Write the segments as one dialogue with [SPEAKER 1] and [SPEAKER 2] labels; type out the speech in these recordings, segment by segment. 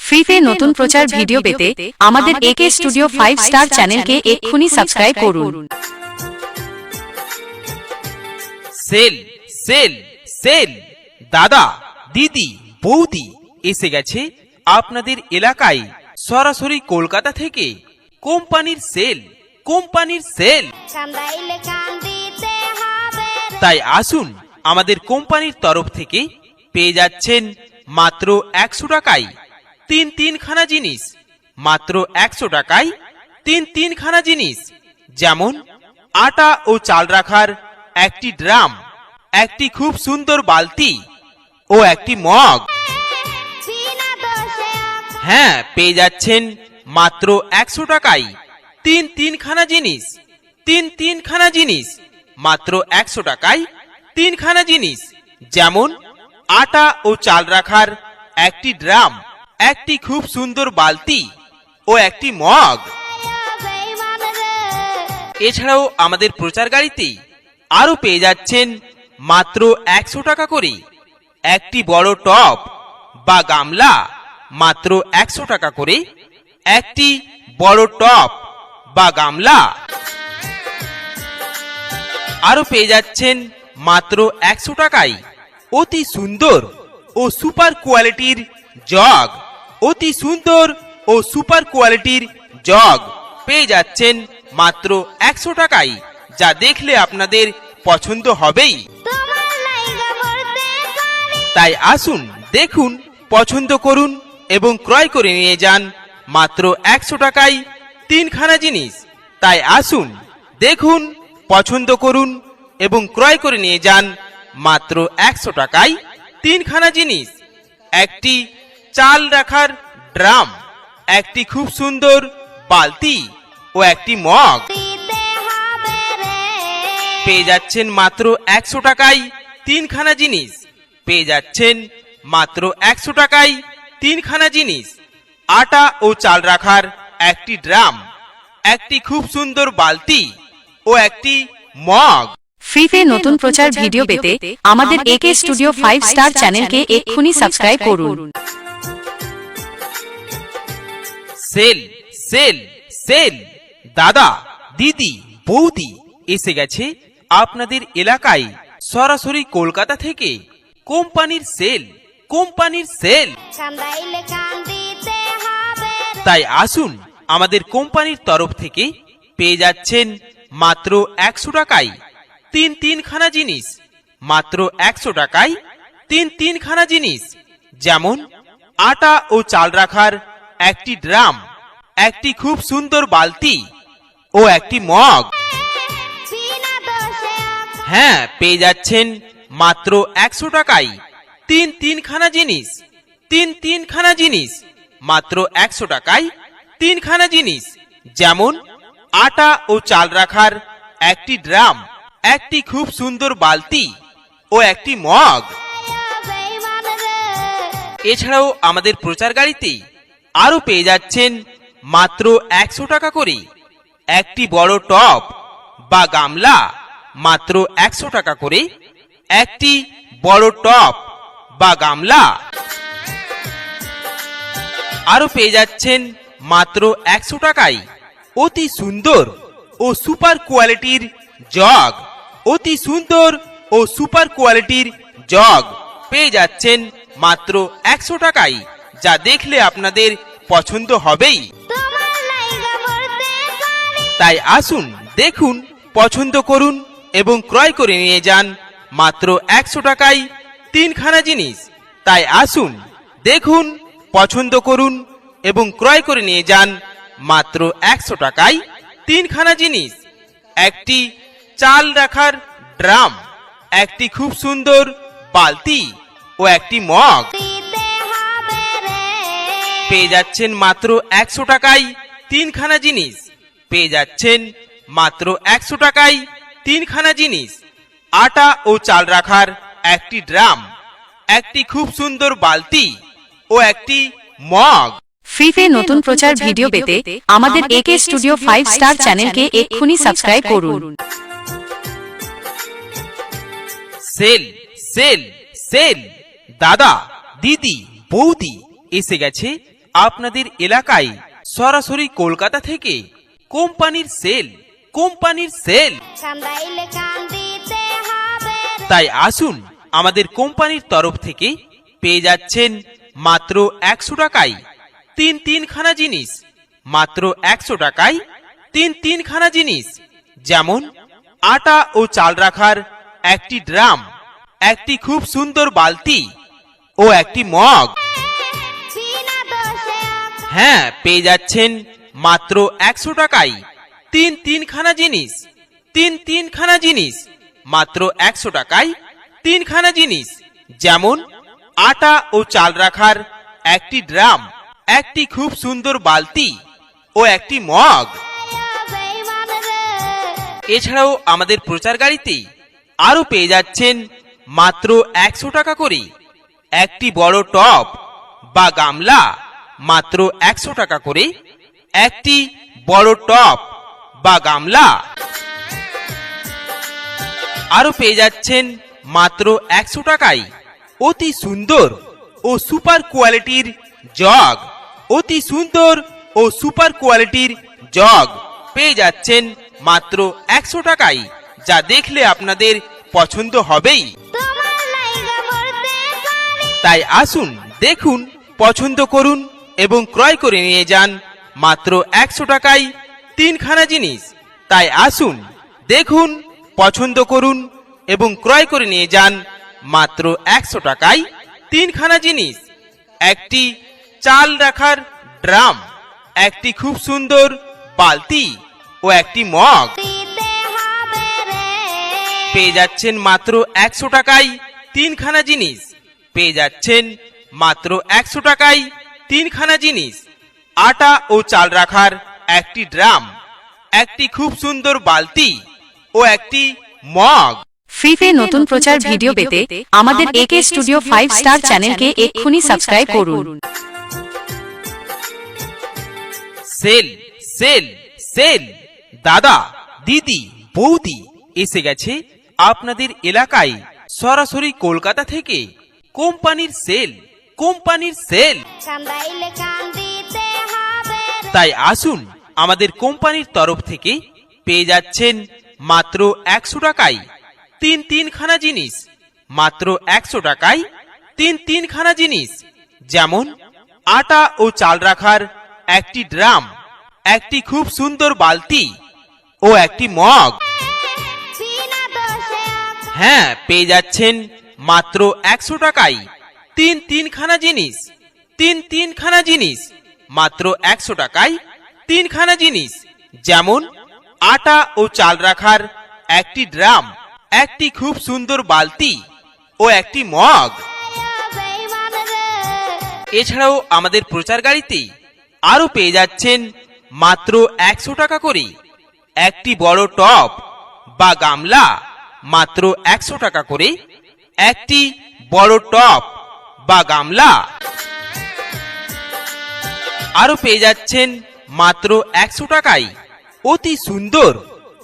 [SPEAKER 1] ফ্রিতে নতুন প্রচার ভিডিও পেতে আমাদের একে স্টুডিও 5 স্টার চ্যানেলকে এক্ষুনি সাবস্ক্রাইব করুন।
[SPEAKER 2] সেল সেল সেল দাদা দিদি বৌদি এসে গেছে আপনাদের এলাকায় সরাসরি কলকাতা থেকে কোম্পানির সেল তাই আসুন আমাদের কোম্পানির তরফ থেকে পেয়ে যাচ্ছেন মাত্র 100 টাকায় তিন খানা জিনিস, মাত্র 100 টাকায় তিন খানা জিনিস, যেমন আটা ও চাল রাখার একটি ড্রাম, একটি খুব সুন্দর বালতি ও একটি মগ। হ্যাঁ, পেয়ে যাচ্ছেন মাত্র 100 টাকায় তিন খানা জিনিস, তিন খানা জিনিস, মাত্র 100 টাকায় তিনখানা জিনিস, যেমন আটা ও চাল রাখার একটি ড্রাম, একটি খুব সুন্দর বালতি ও একটি মগ। এছাড়াও আমাদের প্রচার গাড়িতে আরো পেয়ে যাচ্ছেন মাত্র 100 টাকা করে একটি বড় টব বা গামলা, মাত্র 100 টাকা করে একটি বড় টব বা গামলা। আরো পেয়ে যাচ্ছেন মাত্র 100 টাকায় অতি সুন্দর ও সুপার কোয়ালিটির জগ, অতি সুন্দর ও সুপার কোয়ালিটির জগ পেয়ে যাচ্ছেন মাত্র 100 টাকায়, যা দেখলে আপনাদের পছন্দ হবেই। তাই আসুন, দেখুন, পছন্দ করুন এবং ক্রয় করে নিয়ে যান মাত্র 100 টাকায় তিনখানা জিনিস। তাই আসুন, দেখুন, পছন্দ করুন এবং ক্রয় করে নিয়ে যান মাত্র 100 টাকায় তিনখানা জিনিস, একটি চাল রাখার ড্রাম, একটি খুব সুন্দর বালতি ও একটি মগ। পেয়ে যাচ্ছেন মাত্র 100 টাকায় তিনখানা জিনিস, পেয়ে যাচ্ছেন মাত্র 100 টাকায় তিনখানা জিনিস, আটা ও চাল রাখার একটি ড্রাম, একটি খুব সুন্দর বালতি ও একটি মগ।
[SPEAKER 1] ফ্রিতে নতুন প্রচার ভিডিও পেতে আমাদের একে স্টুডিও 5 স্টার চ্যানেলকে এক্ষুনি সাবস্ক্রাইব করুন।
[SPEAKER 2] সেল সেল সেল দাদা দিদি বৌদি এসে গেছে আপনাদের এলাকায় সরাসরি কলকাতা থেকে কোম্পানির সেল। তাই আসুন, আমাদের কোম্পানির তরফ থেকে পেয়ে যাচ্ছেন মাত্র 100 টাকায় তিন খানা জিনিস, মাত্র 100 টাকায় তিন খানা জিনিস, যেমন আটা ও চাল রাখার একটি ড্রাম, একটি খুব সুন্দর বালতি ও একটি মগ। হ্যাঁ, পেয়ে যাচ্ছেন মাত্র 100 টাকায় তিন খানা জিনিস, তিন খানা জিনিস, মাত্র 100 টাকায় তিনখানা জিনিস, যেমন আটা ও চাল রাখার একটি ড্রাম, একটি খুব সুন্দর বালতি ও একটি মগ। এছাড়াও আমাদের প্রচার গাড়িতে আরো পেয়ে যাচ্ছেন মাত্র 100 টাকা করে একটি বড় টব বা গামলা, মাত্র 100 টাকা করে একটি বড় টব বা গামলা। আরো পেয়ে যাচ্ছেন মাত্র 100 টাকায় অতি সুন্দর ও সুপার কোয়ালিটির জগ, অতি সুন্দর ও সুপার কোয়ালিটির জগ পেয়ে যাচ্ছেন মাত্র 100 টাকায়, যা দেখলে আপনাদের পছন্দ হবেই। তাই আসুন, দেখুন, পছন্দ করুন এবং ক্রয় করে নিয়ে যান মাত্র 100 টাকায় তিনখানা জিনিস। তাই আসুন, দেখুন, পছন্দ করুন এবং ক্রয় করে নিয়ে যান মাত্র 100 টাকায় তিনখানা জিনিস, একটি চাল রাখার ড্রাম, একটি খুব সুন্দর বালতি ও একটি মগ। পেয়ে যাচ্ছেন মাত্র 100 টাকায় তিনখানা জিনিস, পেয়ে যাচ্ছেন মাত্র 100 টাকায় তিনখানা জিনিস, আটা ও চাল রাখার একটি ড্রাম, একটি খুব সুন্দর বালতি ও একটি মগ।
[SPEAKER 1] ফ্রিতে নতুন প্রচার ভিডিও পেতে আমাদের একে স্টুডিও 5 স্টার চ্যানেলকে এক্ষুনি সাবস্ক্রাইব করুন।
[SPEAKER 2] সেল সেল সেল দাদা দিদি বৌদি এসে গেছে আপনাদের এলাকায় সরাসরি কলকাতা থেকে কোম্পানির সেল, কোম্পানির সেল।
[SPEAKER 3] কান্দাইলে কান্দিতে হবে রে।
[SPEAKER 2] তাই আসুন আমাদের কোম্পানির তরফ থেকে পেয়ে যাচ্ছেন মাত্র 100 টাকায় তিনখানা জিনিস, মাত্র 100 টাকায় তিনখানা জিনিস, যেমন আটা ও চাল রাখার একটি ড্রাম, একটি খুব সুন্দর বালতি ও একটি মগ।
[SPEAKER 3] বিনা দোষে
[SPEAKER 2] হ্যাঁ, পেয়ে যাচ্ছেন মাত্র 100 টাকায় তিনখানা জিনিস, তিনখানা জিনিস, মাত্র 100 টাকায় তিনখানা জিনিস, যেমন আটা ও চাল রাখার একটি ড্রাম, একটি খুব সুন্দর বালতি ও একটি মগ।
[SPEAKER 3] বেঈমান রে।
[SPEAKER 2] এছাড়াও আমাদের প্রচার গাড়িতে আরো পেয়ে যাচ্ছেন মাত্র 100 টাকা করে একটি বড় টব বা গামলা, মাত্র 100 টাকা করে একটি বড় টব বা গামলা। আরো পেয়ে যাচ্ছেন মাত্র 100 টাকায় অতি সুন্দর ও সুপার কোয়ালিটির জগ, অতি সুন্দর ও সুপার কোয়ালিটির জগ পেয়ে যাচ্ছেন মাত্র 100 টাকায়, যা দেখলে আপনাদের পছন্দ হবেই।
[SPEAKER 3] তোমার লাইগা মরতে পারি।
[SPEAKER 2] তাই আসুন, দেখুন, পছন্দ করুন এবং ক্রয় করে নিয়ে যান মাত্র 100 টাকায় তিনখানা জিনিস। তাই আসুন, দেখুন, পছন্দ করুন এবং ক্রয় করে নিয়ে যান মাত্র 100 টাকায় তিনখানা জিনিস, একটি চাল রাখার ড্রাম, একটি খুব সুন্দর বালতি ও একটি মগ।
[SPEAKER 3] দিতে হবে রে।
[SPEAKER 2] পেয়ে যাচ্ছেন মাত্র 100 টাকায় তিনখানা জিনিস, পেয়ে যাচ্ছেন মাত্র 100 টাকায় তিনখানা জিনিস, আটা ও চাল রাখার একটি ড্রাম, একটি খুব সুন্দর বালতি ও একটি মগ।
[SPEAKER 1] ফ্রিতে নতুন প্রচার ভিডিও পেতে আমাদের একে স্টুডিও 5 স্টার চ্যানেলকে এক্ষুনি সাবস্ক্রাইব করুন।
[SPEAKER 2] Sale, sale, sale. দাদা, দিদি, বৌদি এসে গেছে আপনাদের এলাকায় সরাসরি কলকাতা থেকে কোম্পানির সেল, কোম্পানির সেল।
[SPEAKER 3] কান্দাইলে কান্দিতে হবে রে।
[SPEAKER 2] তাই আসুন আমাদের কোম্পানির তরফ থেকে পেয়ে যাচ্ছেন মাত্র 100 টাকায় তিনখানা জিনিস, মাত্র 100 টাকায় তিনখানা জিনিস, যেমন আটা ও চাল রাখার একটি ড্রাম, একটি খুব সুন্দর বালতি ও একটি মগ।
[SPEAKER 3] বিনা দোষে
[SPEAKER 2] হ্যাঁ, পেয়ে যাচ্ছেন মাত্র 100 টাকায় তিনখানা জিনিস, তিনখানা জিনিস, মাত্র 100 টাকায় তিনখানা জিনিস, যেমন আটা ও চাল রাখার একটি ড্রাম, একটি খুব সুন্দর বালতি ও একটি মগ।
[SPEAKER 3] বেঈমান রে।
[SPEAKER 2] এছাড়াও আমাদের প্রচার গাড়িতে আরো পেয়ে যাচ্ছেন মাত্র 100 টাকা করে একটি বড় টব বা গামলা, মাত্র 100 টাকা করে একটি বড় টব বা গামলা। আরো পেয়ে যাচ্ছেন মাত্র 100 টাকায় অতি সুন্দর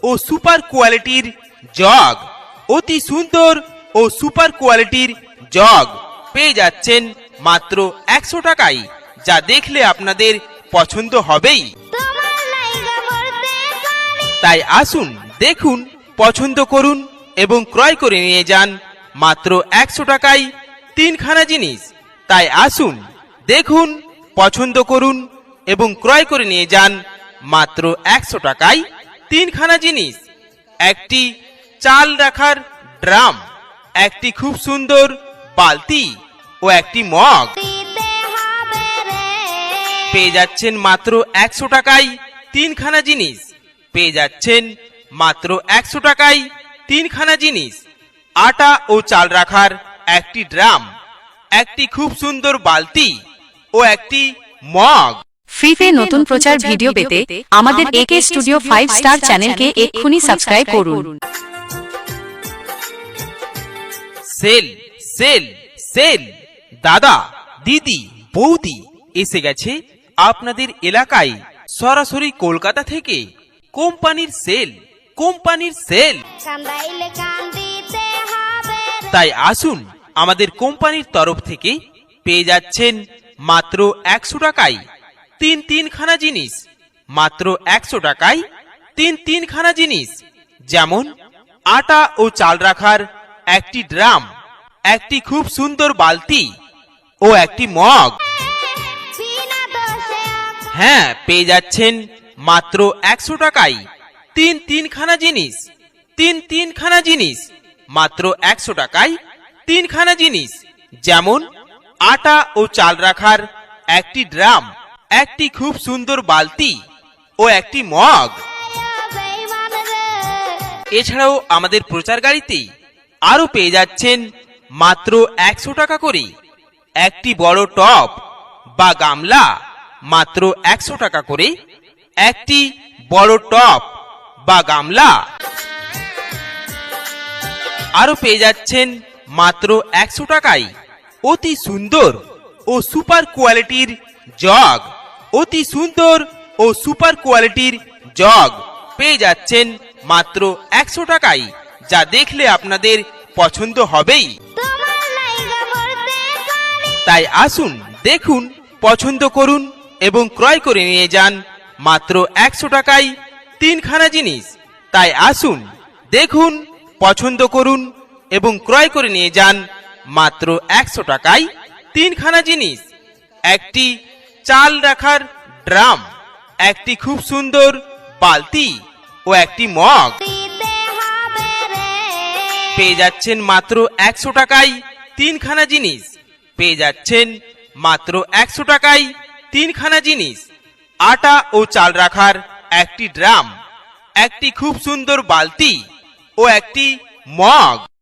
[SPEAKER 2] ও সুপার কোয়ালিটির জগ, অতি সুন্দর ও সুপার কোয়ালিটির জগ পেয়ে যাচ্ছেন মাত্র 100 টাকায়, যা দেখলে আপনাদের পছন্দ হবেই।
[SPEAKER 3] তোমার লাইগা মরতে পারি।
[SPEAKER 2] তাই আসুন, দেখুন, পছন্দ করুন এবং ক্রয় করে নিয়ে যান মাত্র 100 টাকায় তিনখানা জিনিস। তাই আসুন, দেখুন, পছন্দ করুন এবং ক্রয় করে নিয়ে যান মাত্র 100 টাকায় তিনখানা জিনিস, একটি চাল রাখার ড্রাম, একটি খুব সুন্দর বালতি ও একটি মগ।
[SPEAKER 3] দিতে হবে রে।
[SPEAKER 2] পেয়ে যাচ্ছেন মাত্র 100 টাকায় তিনখানা জিনিস, পেয়ে যাচ্ছেন মাত্র 100 টাকায় তিনখানা জিনিস, আটা ও চাল রাখার একটি ড্রাম, একটি খুব সুন্দর বালতি ও একটি মগ।
[SPEAKER 1] ফ্রিতে নতুন প্রচার ভিডিও পেতে আমাদের একে স্টুডিও 5 স্টার চ্যানেলকে এক্ষুনি সাবস্ক্রাইব করুন।
[SPEAKER 2] Sale, sale, sale. দাদা, দিদি, বৌদি এসে গেছে আপনাদের এলাকায় সরাসরি কলকাতা থেকে কোম্পানির সেল, কোম্পানির সেল।
[SPEAKER 3] কান্দাইলে কান্দিতে হবে রে।
[SPEAKER 2] তাই আসুন আমাদের কোম্পানির তরফ থেকে পেয়ে যাচ্ছেন মাত্র 100 টাকায় তিনখানা জিনিস, মাত্র 100 টাকায় তিনখানা জিনিস, যেমন আটা ও চাল রাখার একটি ড্রাম, একটি খুব সুন্দর বালতি ও একটি মগ।
[SPEAKER 3] বিনা দোষে
[SPEAKER 2] হ্যাঁ, পেয়ে যাচ্ছেন মাত্র 100 টাকায় তিনখানা জিনিস, তিনখানা জিনিস, মাত্র 100 টাকায় তিনখানা জিনিস, যেমন আটা ও চাল রাখার একটি ড্রাম, একটি খুব সুন্দর বালতি ও একটি মগ।
[SPEAKER 3] বেঈমান রে
[SPEAKER 2] এছাড়াও আমাদের প্রচার গাড়িতে আরো পেয়ে যাচ্ছেন মাত্র 100 টাকা করে একটি বড় টব বা গামলা, মাত্র 100 টাকা করে একটি বড় টব বা গামলা। আরো পেয়ে যাচ্ছেন মাত্র 100 টাকায় অতি সুন্দর ও সুপার কোয়ালিটির জগ, অতি সুন্দর ও সুপার কোয়ালিটির জগ পেয়ে যাচ্ছেন মাত্র 100 টাকায়, যা দেখলে আপনাদের পছন্দ হবেই।
[SPEAKER 3] তোমার লাইগা মরতে পারি
[SPEAKER 2] তাই আসুন, দেখুন, পছন্দ করুন এবং ক্রয় করে নিয়ে যান মাত্র 100 টাকায় তিনখানা জিনিস। তাই আসুন, দেখুন, পছন্দ করুন এবং ক্রয় করে নিয়ে যান মাত্র 100 টাকায় তিনখানা জিনিস, একটি চাল রাখার ড্রাম, একটি খুব সুন্দর বালতি ও একটি মগ।
[SPEAKER 3] দিতে হবে রে
[SPEAKER 2] পেয়ে যাচ্ছেন মাত্র 100 টাকায় তিনখানা জিনিস, পেয়ে যাচ্ছেন মাত্র 100 টাকায় তিনখানা জিনিস, আটা ও চাল রাখার একটি ড্রাম, একটি খুব সুন্দর বালতি ও একটি মগ।